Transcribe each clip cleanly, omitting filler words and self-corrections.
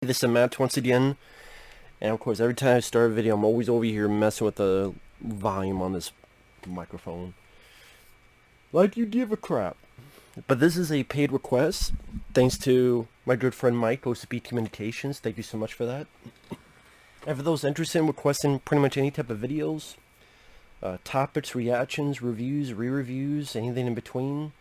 This is Matt once again, and of course every time I start a video I'm always over here messing with the volume on this microphone. Like you give a crap. But this is a paid request, thanks to my good friend Mike, who Speed Communications. Thank you so much for that. And for those interested in requesting pretty much any type of videos, topics, reactions, reviews, re-reviews, anything in between,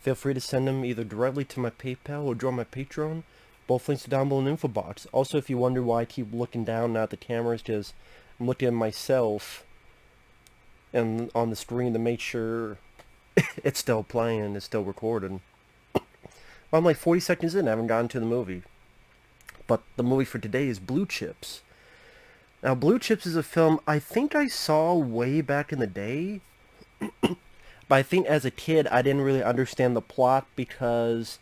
feel free to send them either directly to my PayPal or join my Patreon. Both links are down below in the info box. Also, if you wonder why I keep looking down now at the camera, it's because I'm looking at myself and on the screen to make sure it's still playing, it's still recording. Well, I'm like 40 seconds in, I haven't gotten to the movie. But the movie for today is Blue Chips. Now, Blue Chips is a film I think I saw way back in the day. But I think as a kid, I didn't really understand the plot because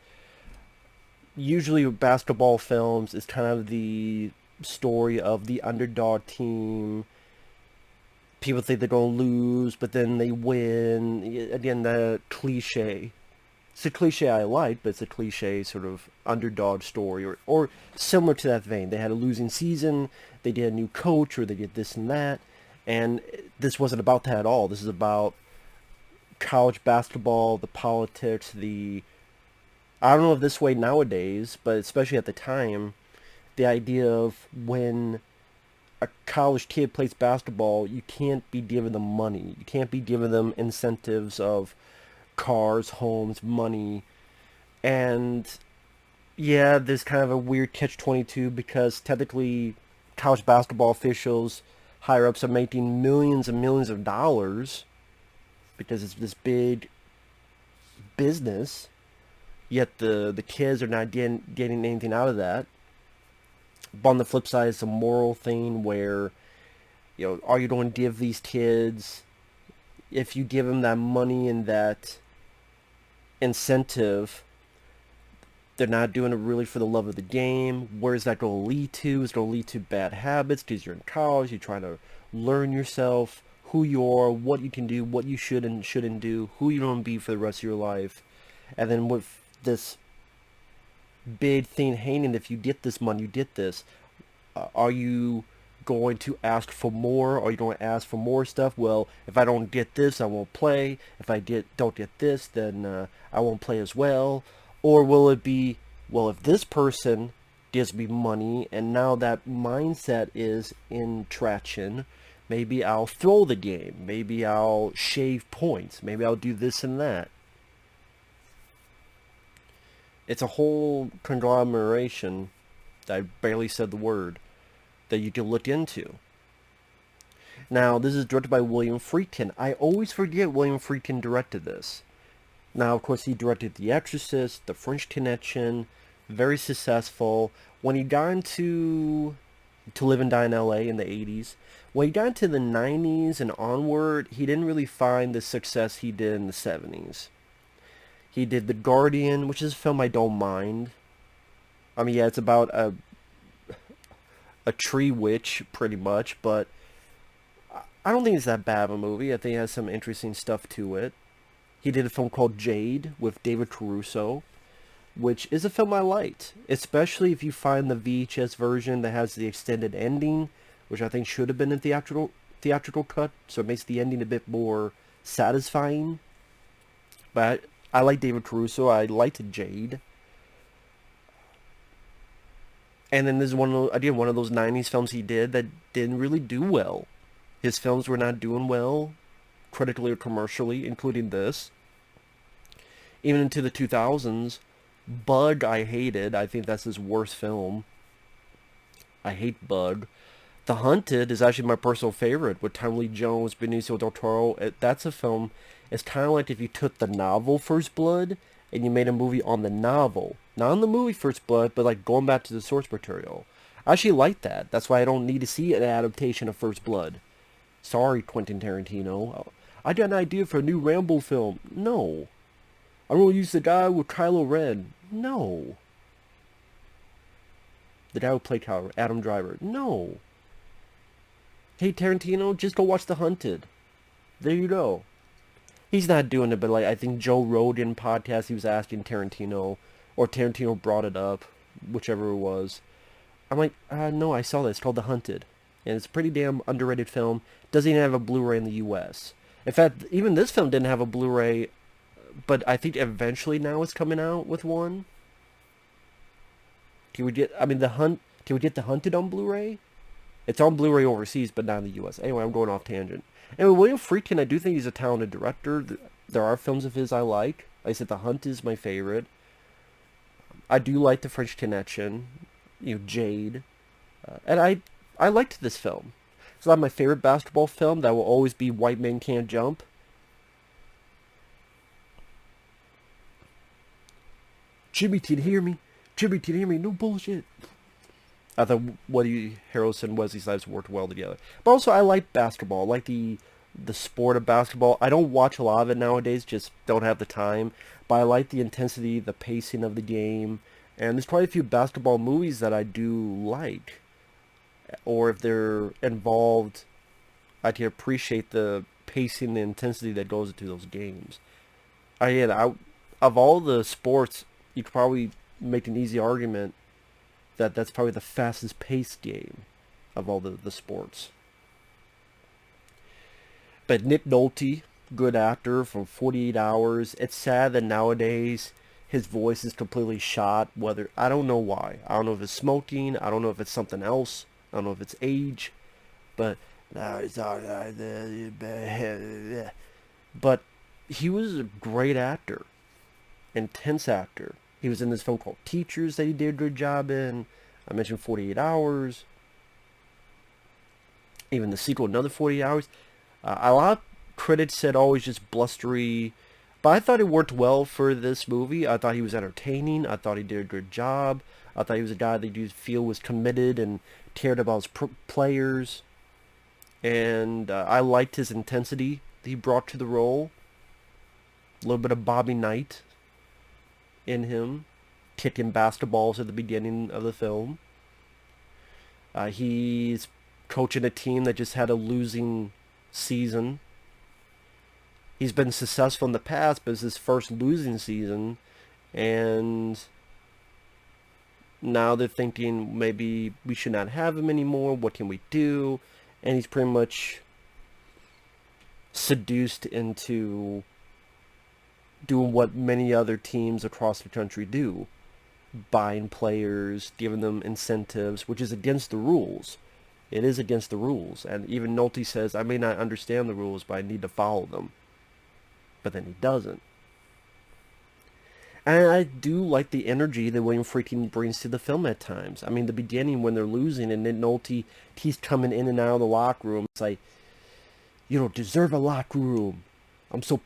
usually with basketball films, it's kind of the story of the underdog team. People think they're going to lose, but then they win. Again, the cliche. It's a cliche I like, but it's a cliche sort of underdog story, or similar to that vein. They had a losing season, they did a new coach, or they did this and that, and this wasn't about that at all. This is about college basketball, the politics, I don't know if this way nowadays, but especially at the time, the idea of when a college kid plays basketball, you can't be giving them money. You can't be giving them incentives of cars, homes, money. And yeah, there's kind of a weird catch-22 because technically college basketball officials, higher ups, are making millions and millions of dollars because it's this big business. Yet the kids are not getting anything out of that. But on the flip side, it's a moral thing where, are you going to give these kids, if you give them that money and that incentive, they're not doing it really for the love of the game. Where is that going to lead to? It's going to lead to bad habits because you're in college, you're trying to learn yourself, who you are, what you can do, what you should and shouldn't do, who you're going to be for the rest of your life. And then with this big thing hanging, if you get this money, you get this. Are you going to ask for more? Are you going to ask for more stuff? Well, if I don't get this, I won't play. If I don't get this, then I won't play as well. Or will it be, well, if this person gives me money and now that mindset is in traction, maybe I'll throw the game. Maybe I'll shave points. Maybe I'll do this and that. It's a whole conglomeration, I barely said the word, that you can look into. Now, this is directed by William Friedkin. I always forget William Friedkin directed this. Now, of course, he directed The Exorcist, The French Connection, very successful. When he got into To Live and Die in L.A. in the 80s, when he got into the 90s and onward, he didn't really find the success he did in the 70s. He did The Guardian, which is a film I don't mind. I mean, yeah, it's about a tree witch, pretty much, but I don't think it's that bad of a movie. I think it has some interesting stuff to it. He did a film called Jade with David Caruso, which is a film I liked, especially if you find the VHS version that has the extended ending, which I think should have been a theatrical cut, so it makes the ending a bit more satisfying. But I like David Caruso. I liked Jade. And then there's one of those 90s films he did that didn't really do well. His films were not doing well, critically or commercially, including this. Even into the 2000s, Bug I hated. I think that's his worst film. I hate Bug. The Hunted is actually my personal favorite with Tommy Lee Jones, Benicio del Toro. That's a film. It's kind of like if you took the novel First Blood and you made a movie on the novel. Not on the movie First Blood, but like going back to the source material. I actually like that. That's why I don't need to see an adaptation of First Blood. Sorry, Quentin Tarantino. I got an idea for a new Rambo film. No. I'm going to use the guy with Kylo Ren. No. The guy who played Kylo Ren, Adam Driver. No. Hey, Tarantino, just go watch The Hunted. There you go. He's not doing it, but like I think Joe Rogan podcast, he was asking Tarantino, or Tarantino brought it up, whichever it was. I'm like, no, I saw that. It's called The Hunted. And it's a pretty damn underrated film. Doesn't even have a Blu-ray in the U.S. In fact, even this film didn't have a Blu-ray, but I think eventually now it's coming out with one. Can we get, I mean, can we get The Hunted on Blu-ray? It's on Blu-ray overseas, but not in the U.S. Anyway, I'm going off tangent. Anyway, William Friedkin, I do think he's a talented director. There are films of his I like. Like I said, The Hunt is my favorite. I do like The French Connection, Jade, and I liked this film. It's not my favorite basketball film. That will always be White Men Can't Jump. Jimmy, can you hear me? Jimmy, can you hear me? No bullshit. I thought Woody Harrelson and Wesley Snipes worked well together. But also, I like basketball. I like the sport of basketball. I don't watch a lot of it nowadays. Just don't have the time. But I like the intensity, the pacing of the game. And there's quite a few basketball movies that I do like. Or if they're involved, I can appreciate the pacing, the intensity that goes into those games. Of all the sports, you could probably make an easy argument that that's probably the fastest paced game of all the sports. But Nick Nolte, good actor from 48 Hours. It's sad that nowadays his voice is completely shot. Whether I don't know why. I don't know if it's smoking. I don't know if it's something else. I don't know if it's age. But now it's all but he was a great actor, intense actor. He was in this film called Teachers that he did a good job in. I mentioned 48 Hours. Even the sequel, another 48 Hours. A lot of critics said, oh, he's just blustery. But I thought it worked well for this movie. I thought he was entertaining. I thought he did a good job. I thought he was a guy that you feel was committed and cared about his players. And I liked his intensity that he brought to the role. A little bit of Bobby Knight in him, kicking basketballs at the beginning of the film. He's coaching a team that just had a losing season. He's been successful in the past, but it's his first losing season, and now they're thinking maybe we should not have him anymore. What can we do? And he's pretty much seduced into doing what many other teams across the country do. Buying players, giving them incentives, which is against the rules. It is against the rules. And even Nolte says, I may not understand the rules, but I need to follow them. But then he doesn't. And I do like the energy that William Friedkin brings to the film at times. I mean, the beginning when they're losing and Nick Nolte, he's coming in and out of the locker room. It's like, you don't deserve a locker room. I'm so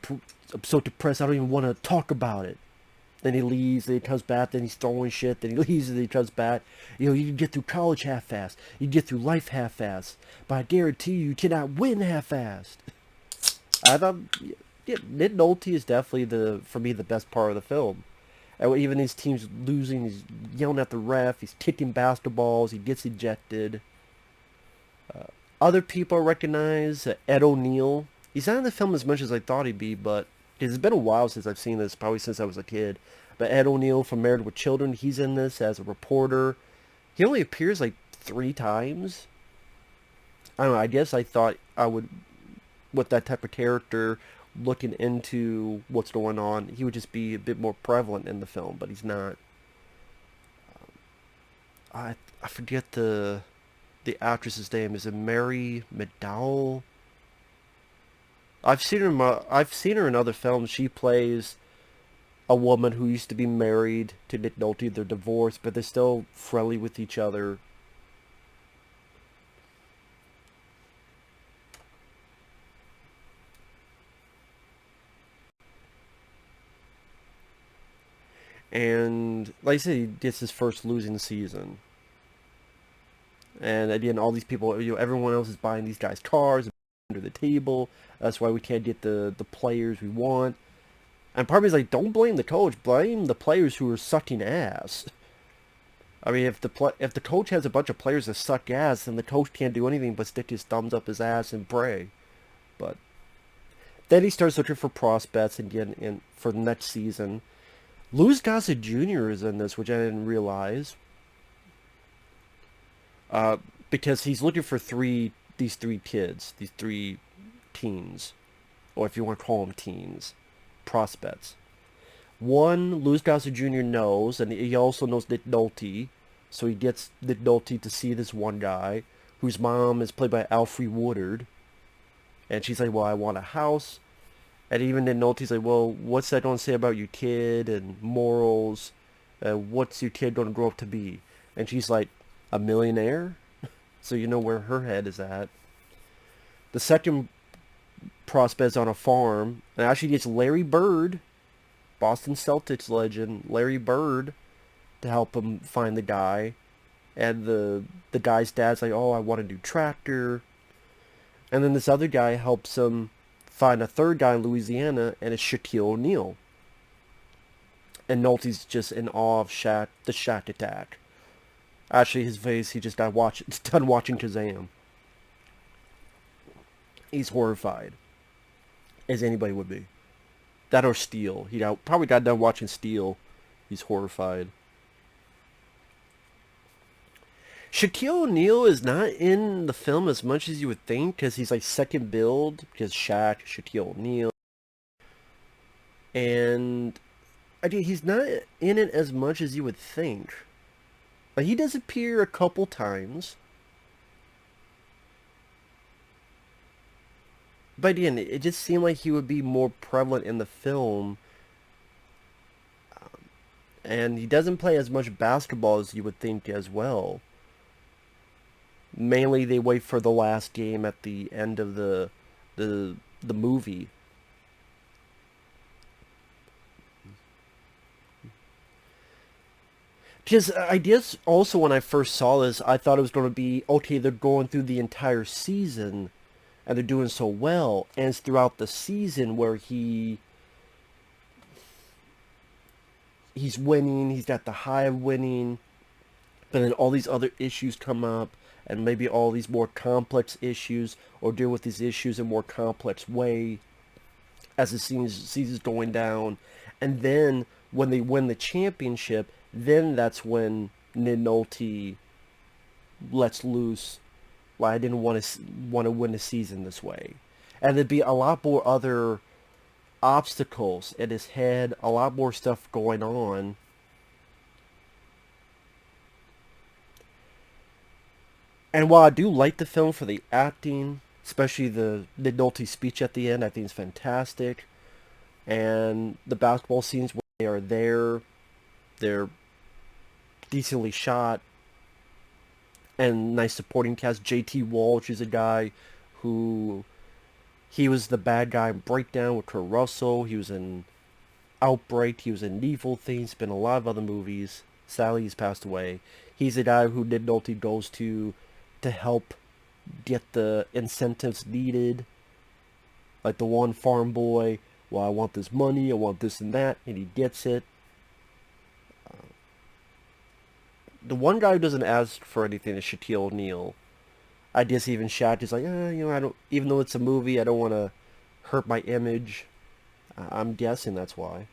depressed, I don't even want to talk about it. Then he leaves, then he comes back, then he's throwing shit, then he leaves, and then he comes back. You can get through college half-assed. You can get through life half-assed. But I guarantee you cannot win half-assed. I thought, yeah, Nick Nolte is definitely, for me, the best part of the film. And even these teams losing, he's yelling at the ref, he's kicking basketballs, he gets ejected. Other people I recognize, Ed O'Neill. He's not in the film as much as I thought he'd be, but it's been a while since I've seen this, probably since I was a kid. But Ed O'Neill from Married with Children, he's in this as a reporter. He only appears like 3 times. I don't know, I guess I thought I would, with that type of character, looking into what's going on, he would just be a bit more prevalent in the film, but he's not. I forget the actress's name. Is it Mary McDowell? I've seen her in other films. She plays a woman who used to be married to Nick Nolte. They're divorced, but they're still friendly with each other. And like I said, he gets his first losing season. And again, all these people, everyone else is buying these guys cars under the table. That's why we can't get the players we want. And part of me is like, don't blame the coach. Blame the players who are sucking ass. I mean, if the coach has a bunch of players that suck ass, then the coach can't do anything but stick his thumbs up his ass and pray. But then he starts looking for prospects again for the next season. Louis Gossett Jr. is in this, which I didn't realize. because he's looking for these three kids, these three teens, or if you want to call them teens, prospects. One, Louis Gossett Jr. knows, and he also knows Nick Nolte, so he gets Nick Nolte to see this one guy, whose mom is played by Alfre Woodard, and she's like, well, I want a house, and even Nick Nolte's like, well, what's that going to say about your kid, and morals, what's your kid going to grow up to be? And she's like, a millionaire? So you know where her head is at. The second prospect's on a farm, and actually gets Larry Bird, Boston Celtics legend, Larry Bird, to help him find the guy. And the guy's dad's like, oh, I want a new tractor. And then this other guy helps him find a third guy in Louisiana, and it's Shaquille O'Neal. And Nolte's just in awe of Shaq, the Shaq attack. Actually, his face, he just got done watching Kazam. He's horrified, as anybody would be. That or Steel. Probably got done watching Steel. He's horrified. Shaquille O'Neal is not in the film as much as you would think, because he's like second build, because Shaq, Shaquille O'Neal. And he's not in it as much as you would think. Like, he does appear a couple times. But again, it just seemed like he would be more prevalent in the film. And he doesn't play as much basketball as you would think as well. Mainly they wait for the last game at the end of the movie. Because I guess also when I first saw this, I thought it was going to be, okay, they're going through the entire season, and they're doing so well, and it's throughout the season where he's winning, he's got the high of winning, but then all these other issues come up, and maybe all these more complex issues, or deal with these issues in a more complex way as the season's going down. And then when they win the championship, then that's when Nick Nolte lets loose. Well, I didn't want to win the season this way, and there'd be a lot more other obstacles in his head, a lot more stuff going on. And while I do like the film for the acting, especially the Nick Nolte speech at the end, I think it's fantastic. And the basketball scenes when they are there, they're decently shot. And nice supporting cast. J.T. Walsh is a guy who... He was the bad guy in Breakdown with Kurt Russell. He was in Outbreak. He was in Evil Things. Been in a lot of other movies. Sadly, he's passed away. He's the guy who Nick Nolte goes to help get the incentives needed. Like the one farm boy, well, I want this money, I want this and that, and he gets it. The one guy who doesn't ask for anything is Shaquille O'Neal. I guess even Shaq is like, I don't, even though it's a movie, I don't want to hurt my image. I'm guessing that's why.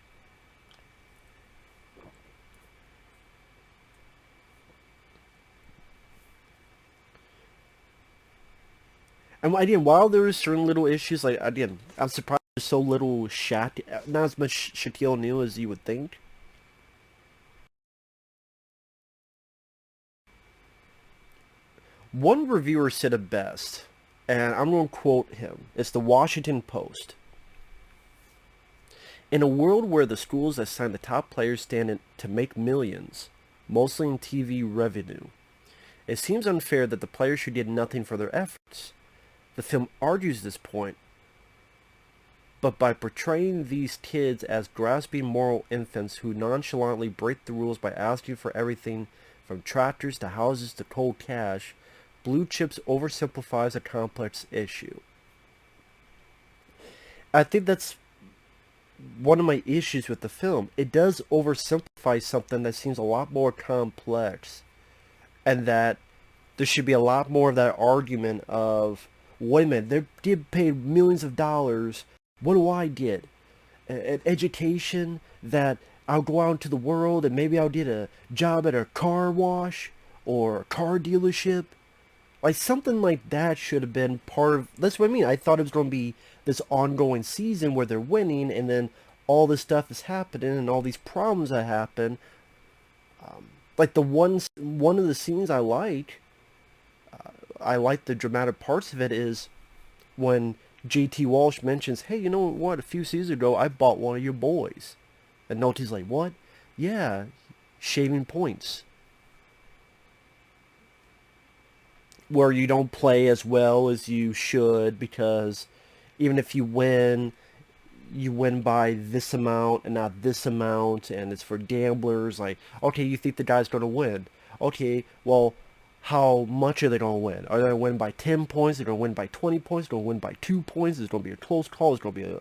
And again, while there is certain little issues, like, again, I'm surprised there's so little Shaq, not as much Shaquille O'Neal as you would think. One reviewer said it best, and I'm going to quote him. It's the Washington Post. In a world where the schools that sign the top players stand to make millions, mostly in TV revenue, it seems unfair that the players should get nothing for their efforts. The film argues this point, but by portraying these kids as grasping moral infants who nonchalantly break the rules by asking for everything from tractors to houses to cold cash, Blue Chips oversimplifies a complex issue. I think that's one of my issues with the film. It does oversimplify something that seems a lot more complex, and that there should be a lot more of that argument of, wait a minute, they get paid millions of dollars. What do I get? An education that I'll go out into the world and maybe I'll get a job at a car wash? or a car dealership. Like, something like that should have been part of... That's what I mean. I thought it was going to be this ongoing season where they're winning, and then all this stuff is happening, and all these problems that happen. Like, one of the scenes I like the dramatic parts of it, is when JT Walsh mentions, hey, you know what? A few seasons ago, I bought one of your boys. And Nolte's like, what? Yeah, shaving points. Where you don't play as well as you should, because even if you win by this amount and not this amount, and it's for gamblers. Like, okay, you think the guy's going to win. Okay, well, how much are they going to win? Are they going to win by 10 points? Are they going to win by 20 points? Are they going to win by 2 points? Is it going to be a close call? Is it going to be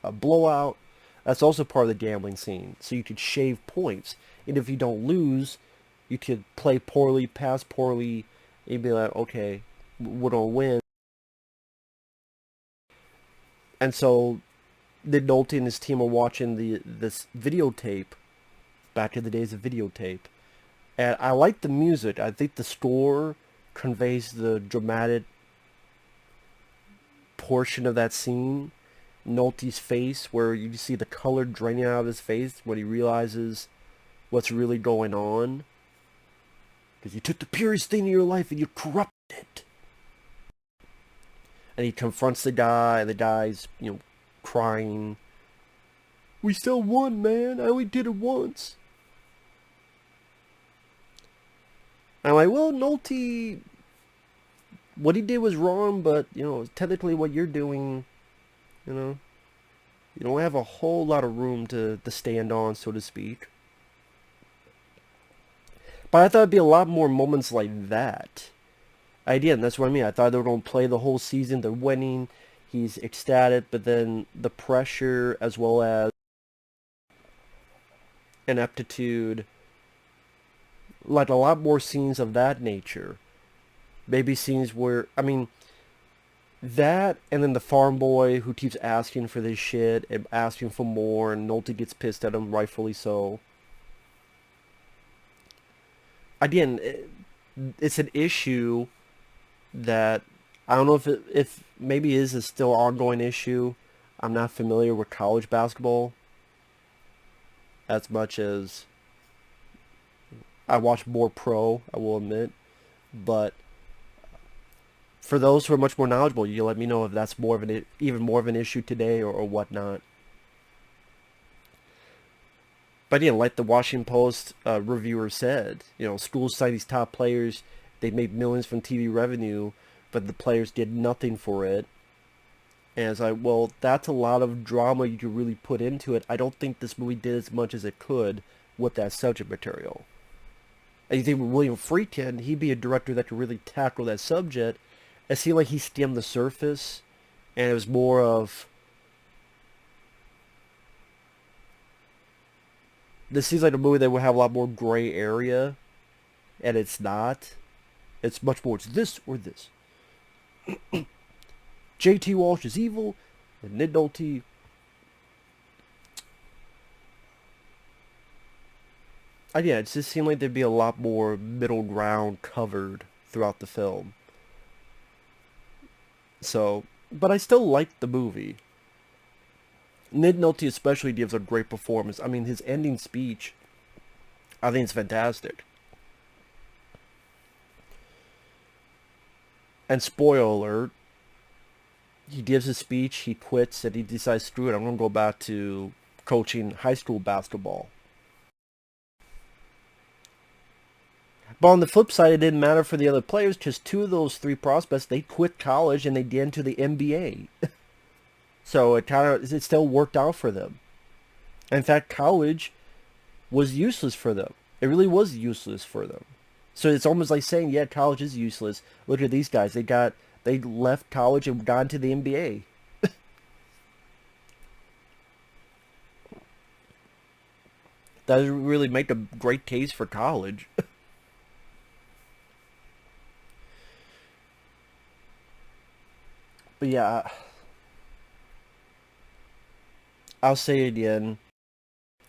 a blowout? That's also part of the gambling scene. So you could shave points. And if you don't lose, you could play poorly, pass poorly, and you'd be like, okay, we're going to win. And so Nick Nolte and his team are watching this videotape, back in the days of videotape. And I like the music. I think the score conveys the dramatic portion of that scene. Nolte's face, where you see the color draining out of his face when he realizes what's really going on. Because you took the purest thing in your life and you corrupted it. And he confronts the guy, and the guy's, crying. We still won, man. I only did it once. I'm like, well, Nolte, what he did was wrong, but, technically what you're doing, you don't have a whole lot of room to stand on, so to speak. But I thought it'd be a lot more moments like that. Again, that's what I mean. I thought they were going to play the whole season. They're winning. He's ecstatic, but then the pressure, as well as ineptitude, like a lot more scenes of that nature. Maybe scenes where, that, and then the farm boy who keeps asking for this shit and asking for more, and Nolte gets pissed at him, rightfully so. Again, it's an issue that I don't know if maybe is a still ongoing issue. I'm not familiar with college basketball as much as I watch more pro, I will admit. But for those who are much more knowledgeable, you let me know if that's even more of an issue today, or whatnot. But yeah, like the Washington Post reviewer said, schools cite these top players. They made millions from TV revenue, but the players did nothing for it. And it's like, well, that's a lot of drama you could really put into it. I don't think this movie did as much as it could with that subject material. And you think with William Friedkin, he'd be a director that could really tackle that subject. It seemed like he skimmed the surface, and it was more of... This seems like a movie that would have a lot more gray area, and it's not. It's much more, it's this or this. JT Walsh is evil, and Nick Nolte... Yeah, it just seemed like there'd be a lot more middle ground covered throughout the film. So, but I still liked the movie. Nick Nolte especially gives a great performance. His ending speech, I think it's fantastic. And spoiler alert, he gives his speech, he quits, and he decides, screw it, I'm going to go back to coaching high school basketball. But on the flip side, it didn't matter for the other players, because 2 of those 3 prospects, they quit college and they get into the NBA. So it still worked out for them. In fact, college was useless for them. It really was useless for them. So it's almost like saying, yeah, college is useless. Look at these guys. They left college and got into the NBA. That doesn't really make a great case for college. But yeah, I'll say it again.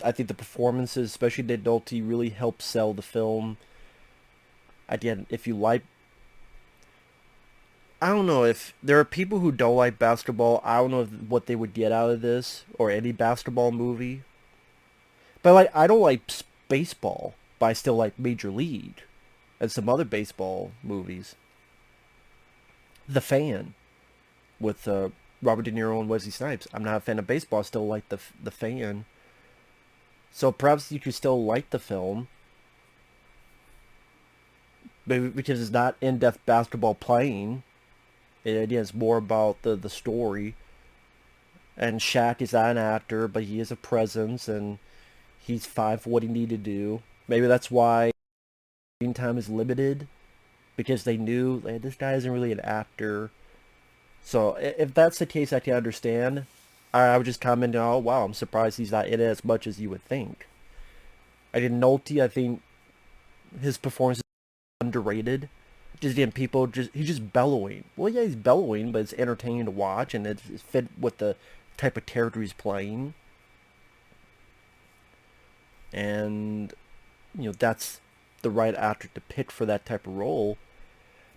I think the performances, especially Nick Nolte, really helped sell the film. at the end, if you like, I don't know if there are people who don't like basketball. I don't know what they would get out of this or any basketball movie. But like, I don't like baseball, but I still like Major League and some other baseball movies. The Fan with Robert De Niro and Wesley Snipes. I'm not a fan of baseball. I still like the Fan. So perhaps you could still like the film, maybe because it's not in-depth basketball playing. It's more about the story. And Shaq is not an actor, but he is a presence, and he's fine for what he needed to do. Maybe that's why screen time is limited, because they knew, like, this guy isn't really an actor. So if that's the case, I can understand. I would just comment, oh wow, I'm surprised he's not in it as much as you would think. I did Nolte, I think his performance is underrated. Just again, he's just bellowing. Well, yeah, he's bellowing, but it's entertaining to watch, and it's fit with the type of character he's playing. And, that's the right actor to pick for that type of role.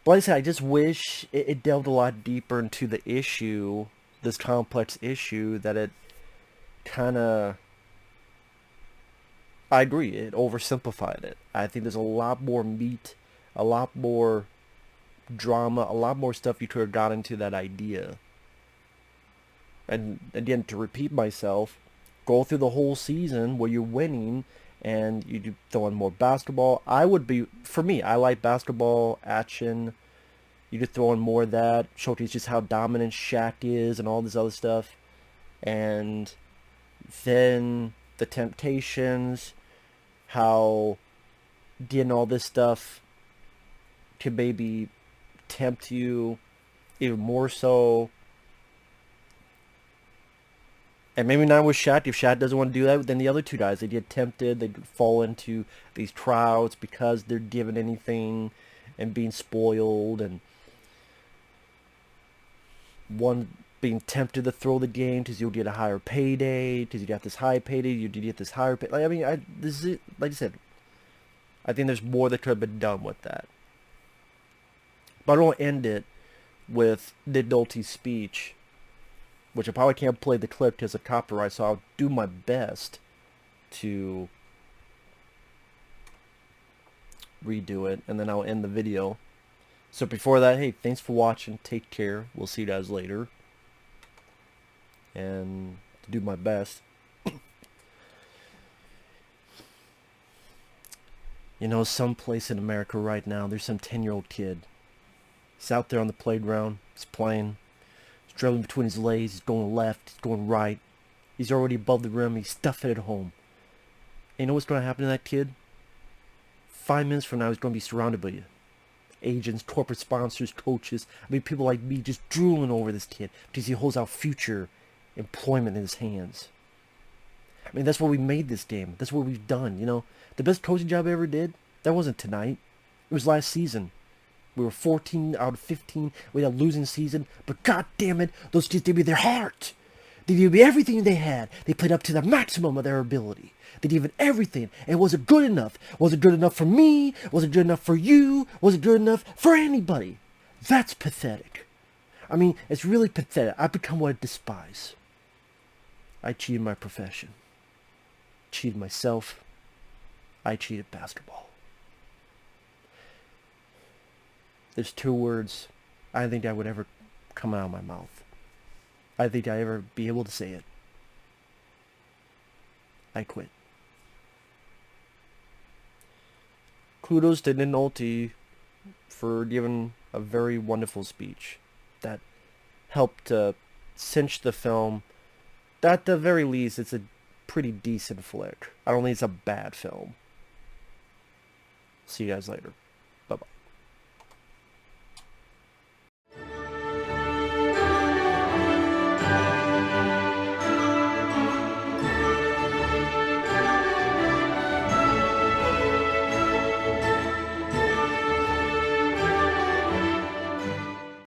But like I said, I just wish it delved a lot deeper into the issue, this complex issue, that it kind of... I agree, it oversimplified it. I think there's a lot more meat, a lot more drama, a lot more stuff you could have got into that idea. And again, to repeat myself, go through the whole season where you're winning and you throw in more basketball. For me, I like basketball, action. You could throw in more of that, showcase just how dominant Shaq is and all this other stuff. And then the temptations, how getting all this stuff could maybe tempt you even more so. And maybe not with Shaq. If Shaq doesn't want to do that, then the other two guys, they get tempted. They fall into these crowds because they're given anything and being spoiled. And one being tempted to throw the game because you'll get a higher payday. Because you got this high payday, you get this higher pay. Like, I mean, this is, like I said, I think there's more that could have been done with that. But I don't end it with Nick Nolte's speech, which I probably can't play the clip because of copyright, so I'll do my best to redo it, and then I'll end the video. So before that, hey, thanks for watching. Take care. We'll see you guys later. And to do my best. Someplace in America right now, there's some 10-year-old kid. He's out there on the playground. He's playing. He's dribbling between his legs. He's going left. He's going right. He's already above the rim. He's stuffing it at home. And you know what's going to happen to that kid? 5 minutes from now, he's going to be surrounded by you. Agents, corporate sponsors, coaches. I mean, people like me just drooling over this kid because he holds out future employment in his hands. I mean, that's what we made this game. That's what we've done, The best coaching job I ever did, that wasn't tonight. It was last season. We were 14 out of 15. We had a losing season. But god damn it, those kids gave me their heart. They gave me everything they had. They played up to the maximum of their ability. They gave it everything. And was it good enough? Was it good enough for me? Was it good enough for you? Was it good enough for anybody? That's pathetic. I mean, it's really pathetic. I've become what I despise. I cheated my profession. Cheated myself. I cheated basketball. There's 2 words I don't think I would ever come out of my mouth. I think I'd ever be able to say it. I quit. Kudos to Nick Nolte for giving a very wonderful speech that helped cinch the film. At the very least, it's a pretty decent flick. I don't think it's a bad film. See you guys later.